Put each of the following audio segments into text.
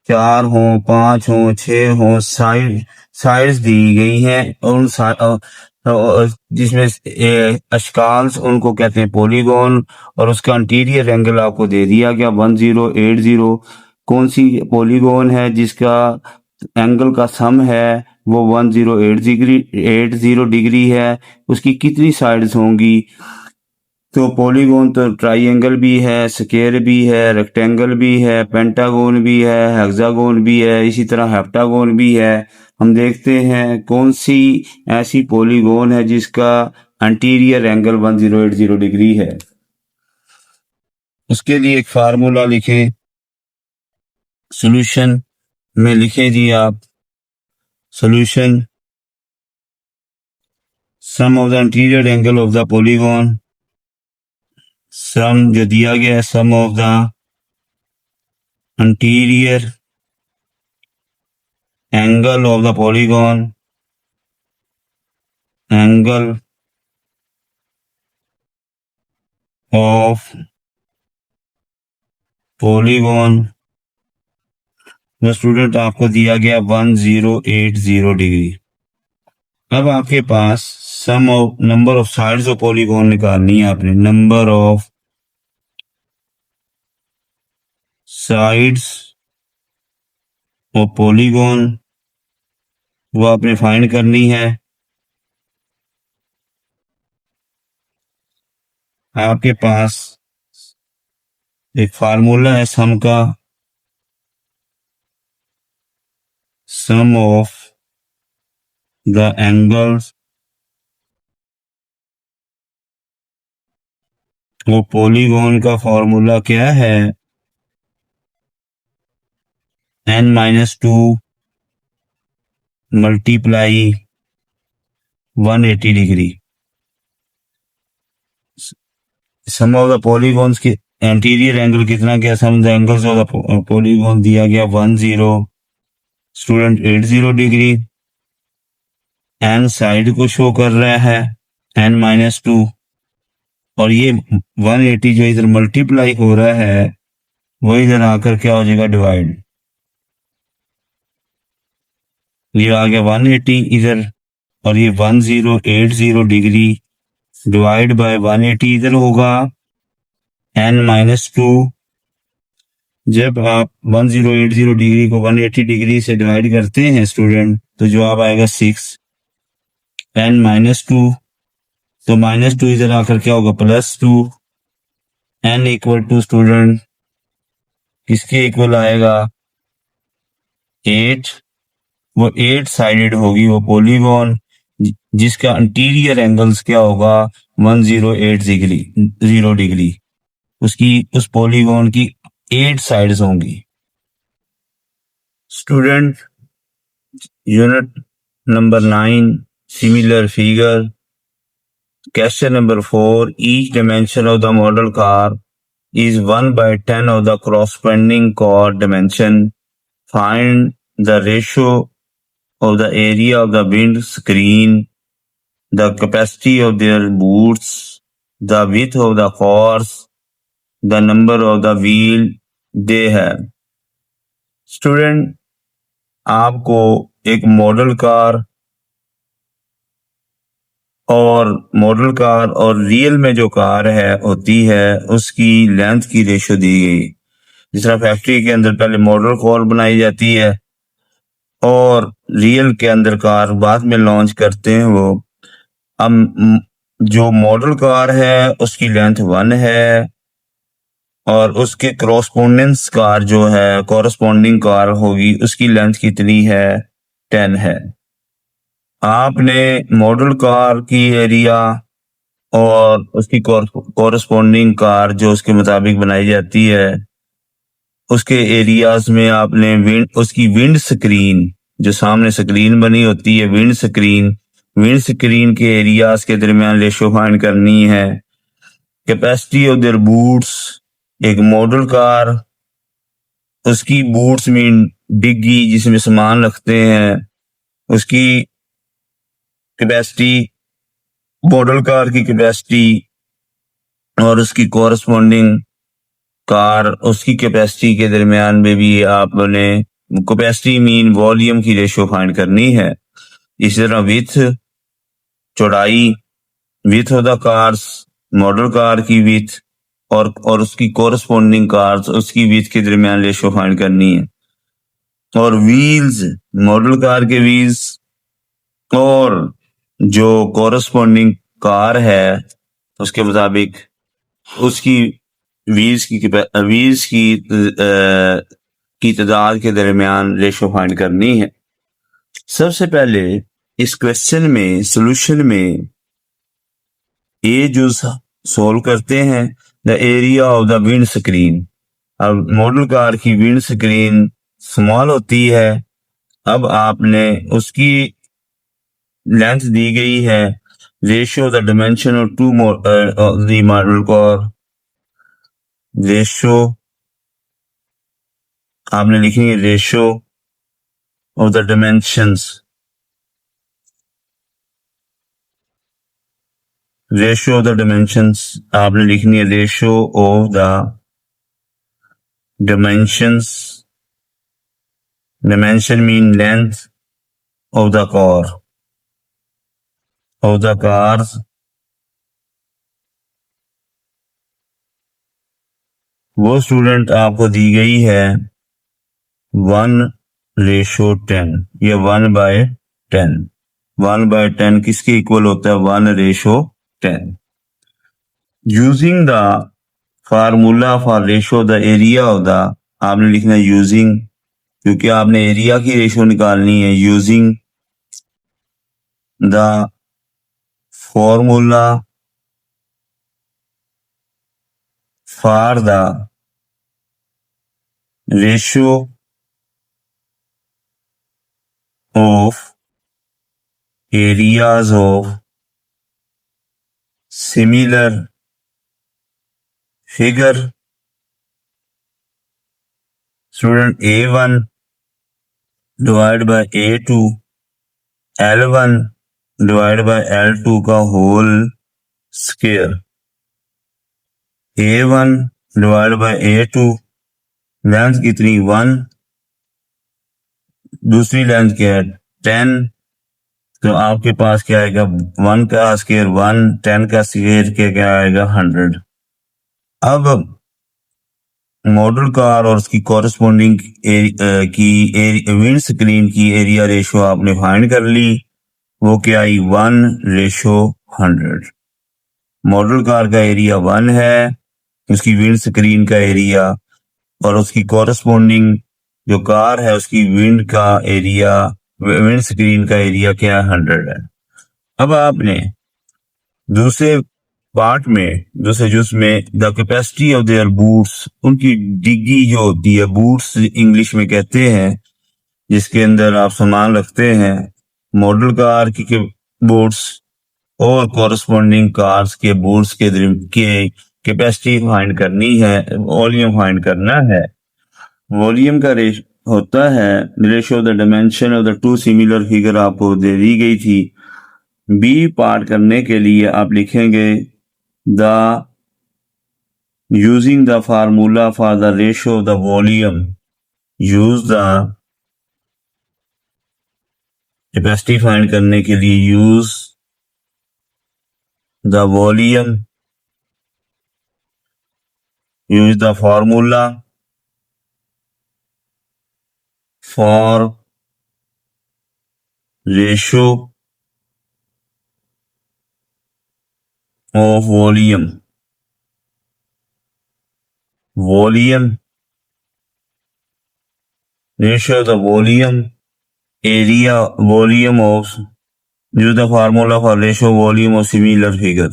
4 हों, 5 हों, 6 हों, साइड्स दी गई हैं और जिसमें अशकाल्स उनको कहते हैं पॉलीगॉन, और उसका इंटीरियर एंगल आपको दे दिया गया 1080। कौन सी पॉलीगॉन है जिसका एंगल का सम है वो 1080 है, उसकी कितनी साइड्स होंगी? तो पॉलीगॉन तो ट्राइंगल भी है, स्क्वायर भी है, रेक्टेंगल भी है, पेंटागोन भी है, हेक्सागोन भी है, इसी तरह हेप्टागोन भी है। हम देखते हैं कौन सी ऐसी पॉलीगॉन है जिसका इंटीरियर एंगल 1080 डिग्री है। उसके लिए एक फार्मूला लिखें, सॉल्यूशन में लिखें जी आप, solution sum of the interior angle of the polygon, sum जो दिया गया है, sum of the interior angle of the polygon, angle of polygon जो स्टूडेंट आपको दिया गया 1080 डिग्री। अब आपके पास sum of number of sides of polygon निकालनी है आपने, number of sides of polygon वो आपने फाइंड करनी है। आपके पास एक फार्मूला है सम का, सम ऑफ द एंगल्स वो पॉलीगॉन का फॉर्मूला क्या है, n-2 multiply 180 degree. Sum of the polygons के एंटीरियर एंगल कितना गया, sum of the angles of the polygon दिया गया 10 डिग्री। एन साइड को शो कर रहा है n-2, और ये 180 जो इधर मल्टीप्लाई हो रहा है वो इधर आकर क्या हो जाएगा, डिवाइड। ये आ गया 180 इधर, और ये 1080 डिग्री डिवाइड बाय 180 इधर होगा n-2। जब आप 1080 डिग्री को 180 डिग्री से डिवाइड करते हैं स्टूडेंट, तो जवाब आएगा 6 n-2। तो -2 इधर आकर क्या होगा, +2। n इक्वल टू स्टूडेंट किसके इक्वल आएगा, 8। वो 8 साइडेड होगी वो पॉलीगॉन जिसका इंटीरियर एंगल्स क्या होगा, 1080 डिग्री। उसकी उस पॉलीगॉन की 8 साइड्स होंगी। Student unit number 9 similar figure, question number 4, each dimension of the model car is 1/10 of the corresponding chord dimension. Find the ratio of the area of the windscreen, the capacity of their boots, the width of the cars, the number of the wheel they have. Student आपको एक model car और real में जो car है होती है उसकी length की रेशो दी गई। जिस तरह फैक्ट्री के अंदर पहले मॉडल कार बनाई जाती है और रियल के अंदर कार बाद में लॉन्च करते हैं वो। अब जो मॉडल कार है उसकी लेंथ 1 है और उसके कॉरस्पॉन्डेंस कार जो है, कॉरस्पॉन्डिंग कार होगी, उसकी लेंथ कितनी है, 10 है। आपने मॉडल कार की एरिया और उसकी कॉरस्पॉन्डिंग कार जो उसके मुताबिक बनाई जाती है उसके एरियाज में आपने उसकी विंड स्क्रीन, जो सामने स्क्रीन बनी होती है विंड स्क्रीन के एरियाज के दरमियान रेशो फाइंड करनी है। कैपेसिटी ऑफ देयर बूट्स, एक मॉडल कार उसकी बूट्स में डिग्गी जिसमें सामान रखते हैं उसकी कैपेसिटी, मॉडल कार की कैपेसिटी और उसकी कॉरस्पॉन्डिंग कार उसकी कैपेसिटी के दरमियान में भी आपने कैपेसिटी मीन वॉल्यूम की रेशो फाइंड करनी है। इसी तरह विथ, चौड़ाई, width of the cars, model car की विथ और उसकी कोरस्पॉन्डिंग कार्स, उसकी विथ के दरमियान रेशो फाइंड करनी है। और व्हील्स, मॉडल कार के व्हील्स और जो कोरस्पॉन्डिंग कार है उसके मुताबिक उसकी व्हील्स की तादाद के दरमियान रेशो फाइंड करनी है। सबसे पहले इस क्वेश्चन में सोल्यूशन में ये जो सोल्व करते हैं, the area of the windscreen. अब मॉडल कार की विंड स्क्रीन स्मॉल होती है। अब आपने उसकी लेंथ दी गई है, ratio the dimension of to the model car, ratio आपने लिखी है ratio of the dimensions, ratio of the dimensions आपने लिखनी है ratio of the dimensions, dimension mean length of the car, of the cars. वो स्टूडेंट आपको दी गई है 1:10, ये 1/10, 1/10 किसके इक्वल होता है? 1:10। Using the formula for ratio the area of the, आपने लिखना है यूजिंग, क्योंकि आपने एरिया की रेशो निकालनी है। Using the formula for the ratio of areas of similar figure, student A1 divided by A2, L1 divided by L2 का whole square, A1 divided by A2, length कितनी 1, दूसरी लेंथ क्या है 10, तो आपके पास क्या आएगा 1 का स्क्वायर 1, 10 का स्क्वायर क्या आएगा 100। अब मॉडल कार और उसकी कॉरेस्पॉन्डिंग की विंड स्क्रीन की एरिया रेशो आपने फाइंड कर ली, वो क्या आई 1:100। मॉडल कार का एरिया 1 है, उसकी विंड स्क्रीन का एरिया और उसकी कॉरेस्पॉन्डिंग जो कार है उसकी विंड स्क्रीन का एरिया क्या 100 है। अब आपने दूसरे पार्ट में, दूसरे जुज में the capacity of their boots, उनकी डिग्गी जो होती है, बूट्स इंग्लिश में कहते हैं, जिसके अंदर आप सामान रखते हैं, मॉडल कार के बूट्स और कॉरेस्पॉन्डिंग कार्स के बूट्स के कैपेसिटी फाइंड करनी है, वॉल्यूम फाइंड करना है। वॉल्यूम का होता है ratio the dimension of the two similar figure, आपको दे दी गई थी। बी पार्ट करने के लिए आप लिखेंगे the using the formula for the ratio of the volume, use the capacity find करने के लिए use the volume, use the formula for ratio of volume, ratio of the volume, area, volume of, use the formula for ratio volume of similar figure,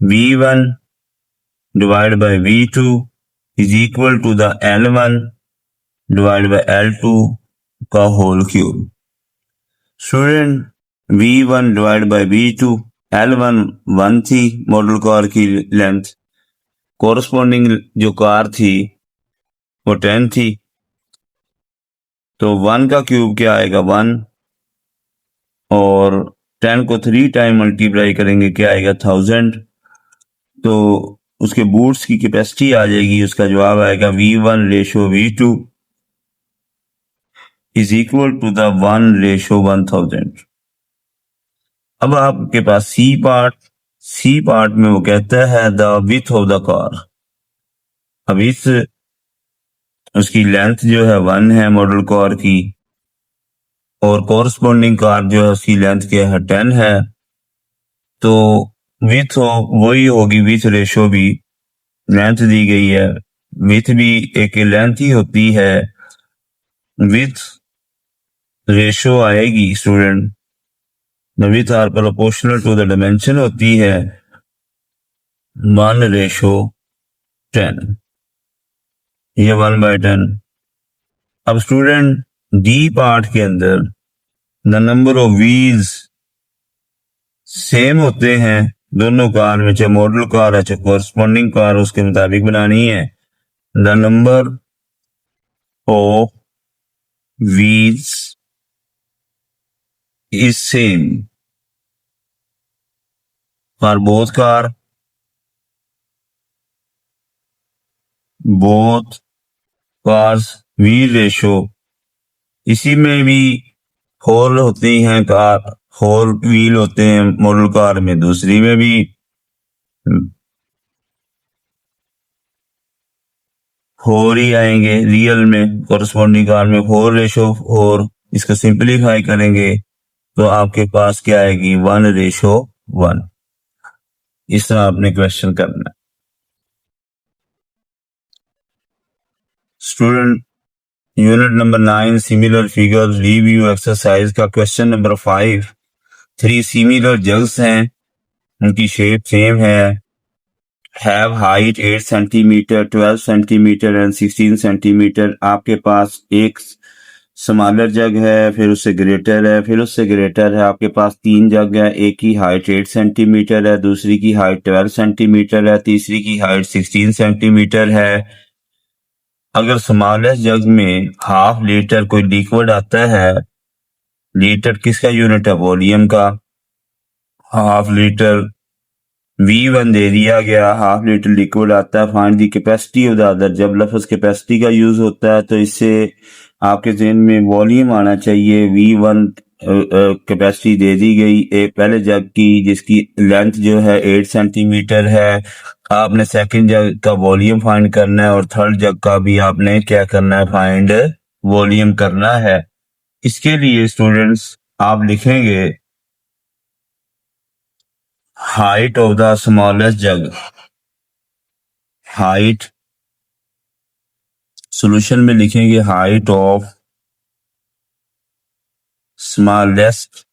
V1 divided by V2 is equal to the L1 divided by L2 का whole cube. Student V1 divide by V2, L1 1 थी model car की length, corresponding जो car थी वो 10 थी, तो 1 का cube क्या आएगा 1, और 10 को 3 टाइम मल्टीप्लाई करेंगे क्या आएगा 1000, तो उसके बूट्स की कैपेसिटी आ जाएगी, उसका जवाब आएगा V1:V2 is equal to the 1:1000। अब आपके पास सी पार्ट में वो कहता है the width of the car. अब इस उसकी लेंथ जो है 1 है मॉडल कार की, और कॉरस्पॉन्डिंग कार जो है उसकी लेंथ क्या है 10 है। तो विथ वही होगी, विथ रेशो भी लेंथ दी गई है, विथ भी एक लेंथ ही होती है, विथ रेशो आएगी student, the width are proportional to the dimension होती है 1:10, ये 1/10। अब स्टूडेंट डी पार्ट के अंदर the number of wheels same होते हैं दोनों कार में, चाहे मॉडल कार है चाहे कॉरस्पॉन्डिंग कार, उसके मुताबिक बनानी है। The number of wheels is same for both cars wheel ratio, इसी में भी 4 होती हैं कार, 4 व्हील होते हैं मॉडल कार में, दूसरी में भी 4 ही आएंगे, रियल में कॉरस्पॉन्डिंग कार में 4:4। इसको सिंपलीफाई करेंगे तो आपके पास क्या आएगी 1:1। इस तरह आपने क्वेश्चन करना है। Student unit number 9 similar figure review exercise का क्वेश्चन नंबर 5। 3 सिमिलर जग्स हैं, उनकी शेप सेम है, have height 8 centimetre, 12 centimetre and 16 centimetre. आपके पास एक स्मॉलर जग है, फिर उससे ग्रेटर है, फिर उससे ग्रेटर है। आपके पास 3 जग है, एक की हाइट 8 सेंटीमीटर है, दूसरी की हाइट 12 सेंटीमीटर है, तीसरी की हाइट 16 सेंटीमीटर है। अगर स्मॉलेस्ट जग में हाफ लीटर कोई लिक्विड आता है, लीटर किसका यूनिट है वॉल्यूम का, हाफ लीटर V1 दे दिया गया, हाफ लीटर लिक्विड आता है, find the capacity of the other. जब लफ्ज कैपेसिटी का यूज होता है तो इससे आपके ज़हन में वॉल्यूम आना चाहिए। V1 कैपेसिटी दे दी गई एक पहले जग की जिसकी लेंथ जो है 8 सेंटीमीटर है, आपने सेकंड जग का वॉल्यूम फाइंड करना है, और थर्ड जग का भी आपने क्या करना है, फाइंड वॉल्यूम करना है। इसके लिए स्टूडेंट्स आप लिखेंगे height of the smallest jug, height solution में लिखेंगे height of smallest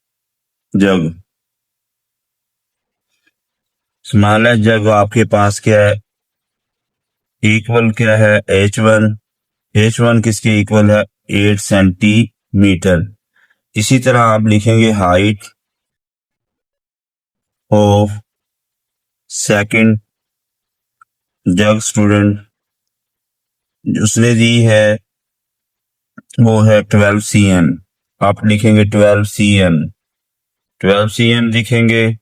jug. Smallest jug आपके पास क्या है, इक्वल क्या है H1 किसके इक्वल है 8 सेंटीमीटर। इसी तरह आप लिखेंगे height of second jug, student उसने दी है वो है 12 cm, आप लिखेंगे 12 cm लिखेंगे।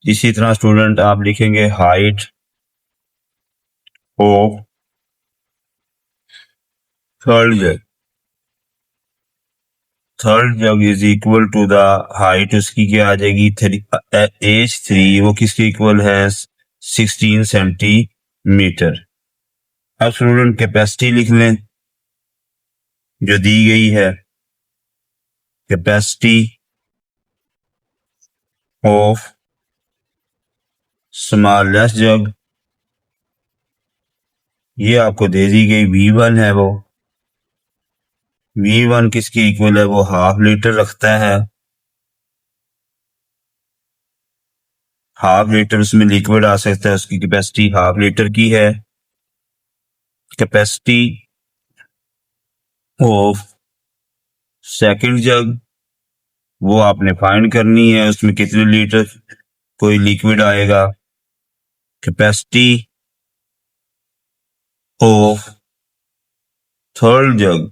इसी तरह स्टूडेंट आप लिखेंगे height of third jug is equal to the height, उसकी क्या आ जाएगी H3, वो किसके इक्वल है 16 सेंटीमीटर। अब स्टूडेंट कैपेसिटी लिख लें जो दी गई है, कैपेसिटी ऑफ स्मॉलेस्ट जग, ये आपको दे दी गई V1 है, वो V1 किसके इक्वल है, वो हाफ लीटर रखता है, हाफ लीटर उसमें लिक्विड आ सकता है, उसकी कैपेसिटी हाफ लीटर की है। कैपेसिटी ऑफ सेकंड जग वो आपने फाइंड करनी है, उसमें कितने लीटर कोई लिक्विड आएगा। कैपेसिटी ऑफ थर्ड जग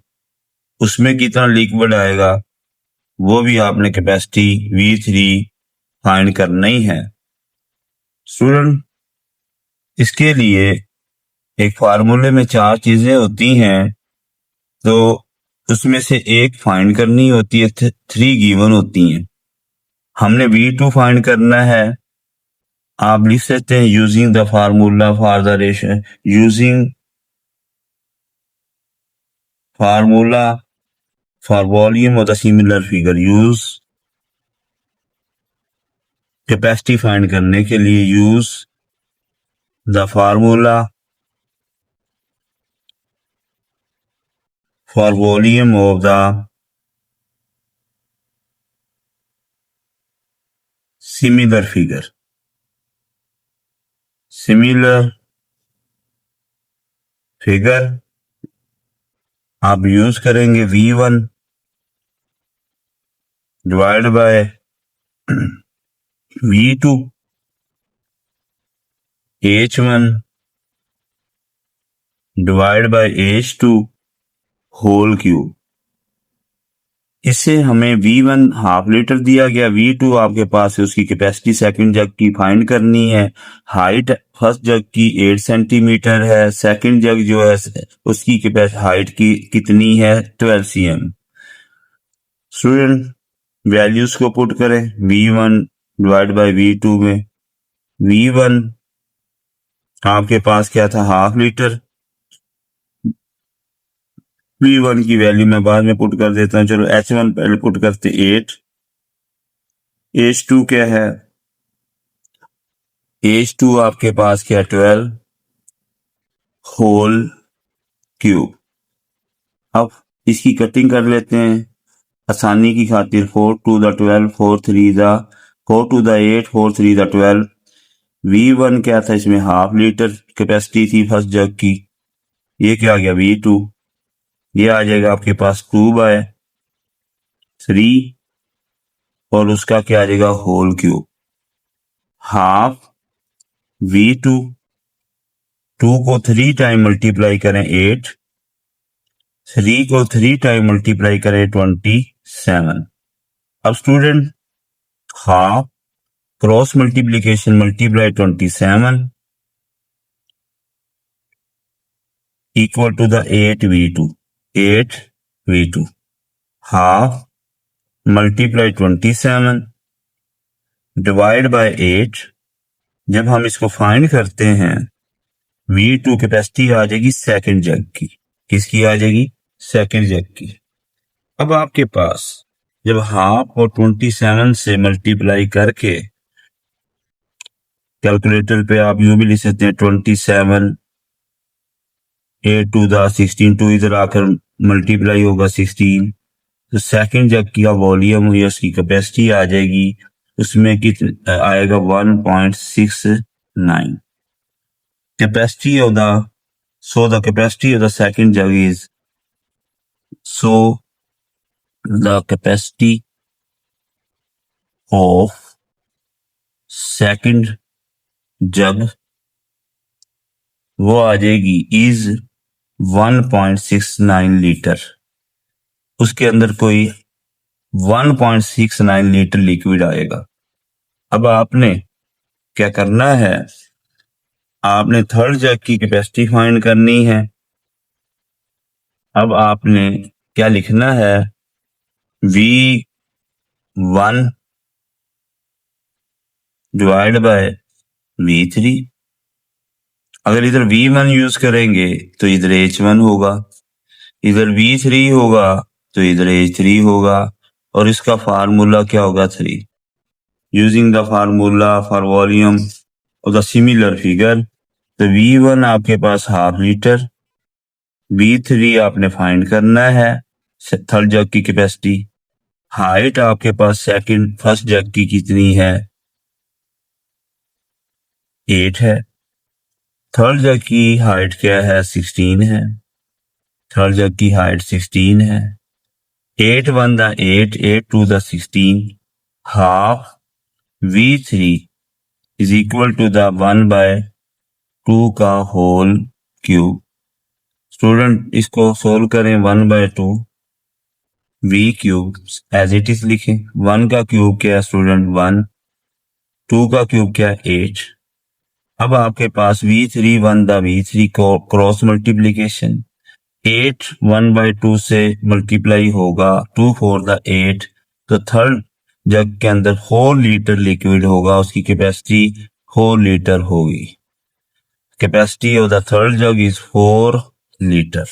उसमें कितना लिक्विड आएगा, वो भी आपने कैपेसिटी V3 फाइंड करना ही है। स्टूडेंट इसके लिए एक फार्मूले में 4 चीजें होती हैं, तो उसमें से एक फाइंड करनी होती है, 3 गिवन होती हैं। हमने V2 फाइंड करना है। आप लिख सकते हैं using the formula for the ratio, using formula for volume of the similar figure, use capacity find करने के लिए use the formula for volume of the similar figure, similar figure आप यूज करेंगे V1 divide by V2 H1 divide by H2 whole cube. इससे हमें V1 half litre दिया गया, V2 आपके पास है, उसकी कैपेसिटी सेकंड जग की फाइंड करनी है। हाइट फर्स्ट जग की 8 सेंटीमीटर है, सेकंड जग जो है उसकी कैपेसिटी हाइट की कितनी है 12 cm। स्टूडेंट वैल्यूज को पुट करें V1 डिवाइड बाय V2 में। V1 आपके पास क्या था, हाफ लीटर। V1 की वैल्यू मैं बाद में पुट कर देता हूं, चलो H1 पहले पुट करते 8। H2 क्या है, H2 आपके पास क्या 12 होल क्यूब। अब इसकी कटिंग कर लेते हैं आसानी की खातिर। 4 to the 12, 4 to the 8, 4 3 the 12। V1 क्या था, इसमें हाफ लीटर कैपेसिटी थी फर्स्ट जग की। ये क्या आ गया V2, ये आ जाएगा आपके पास 2/3 और उसका क्या आ जाएगा होल क्यूब। हाफ V2, 2 को 3 टाइम मल्टीप्लाई करें 8, 3 को 3 टाइम मल्टीप्लाई करें 27। अब student half cross multiplication multiply 27 equal to the 8V2, 8V2 half multiply 27 divide by 8। जब हम इसको फाइंड करते हैं V2 कैपेसिटी आ जाएगी सेकंड जग की। किसकी आ जाएगी, सेकंड जग की। अब आपके पास जब हाफ और 27 से मल्टीप्लाई करके, कैलकुलेटर पे आप यूं भी लिख सकते हैं 27 8 टू द 16, 2 इधर आकर मल्टीप्लाई होगा 16, तो सेकंड जग की वॉल्यूम या उसकी कैपेसिटी आ जाएगी, उसमें कितना आएगा 1.69 capacity of the, so the capacity of the second jug is, so the capacity of second jug वो आ जाएगी इज 1.69 लीटर। उसके अंदर कोई 1.69 लीटर लिक्विड आएगा। अब आपने क्या करना है, आपने थर्ड जग की कैपेसिटी फाइंड करनी है। अब आपने क्या लिखना है, V1 डिवाइड बाय V3। अगर इधर V1 यूज करेंगे तो इधर H1 होगा, इधर V3 होगा तो इधर H3 होगा, और इसका फार्मूला क्या होगा 3। Using the formula for volume of the similar figure, तो V1 आपके पास हाफ लीटर, V3 आपने फाइंड करना है थर्ड जग की कैपेसिटी, हाइट आपके पास सेकंड फर्स्ट जग की कितनी है 8 है, थर्ड जग की हाइट क्या है 16 है, थर्ड जग की हाइट 16 है। 8 1 the 8, 8 2 the 16, half V3 is equal to the 1/2 का होल क्यूब। स्टूडेंट इसको सोल्व करें, 1/2 V cube as it is लिखें। 1 का क्यूब क्या है स्टूडेंट 1, 2 का क्यूब क्या है 8। अब आपके पास V3 1 the V3 cross multiplication 8 1/2 से मल्टीप्लाई होगा 2 4 द 8, तो थर्ड जग के अंदर 4 लीटर लिक्विड होगा, उसकी कैपेसिटी 4 लीटर होगी। Capacity of the third jug is 4 litre.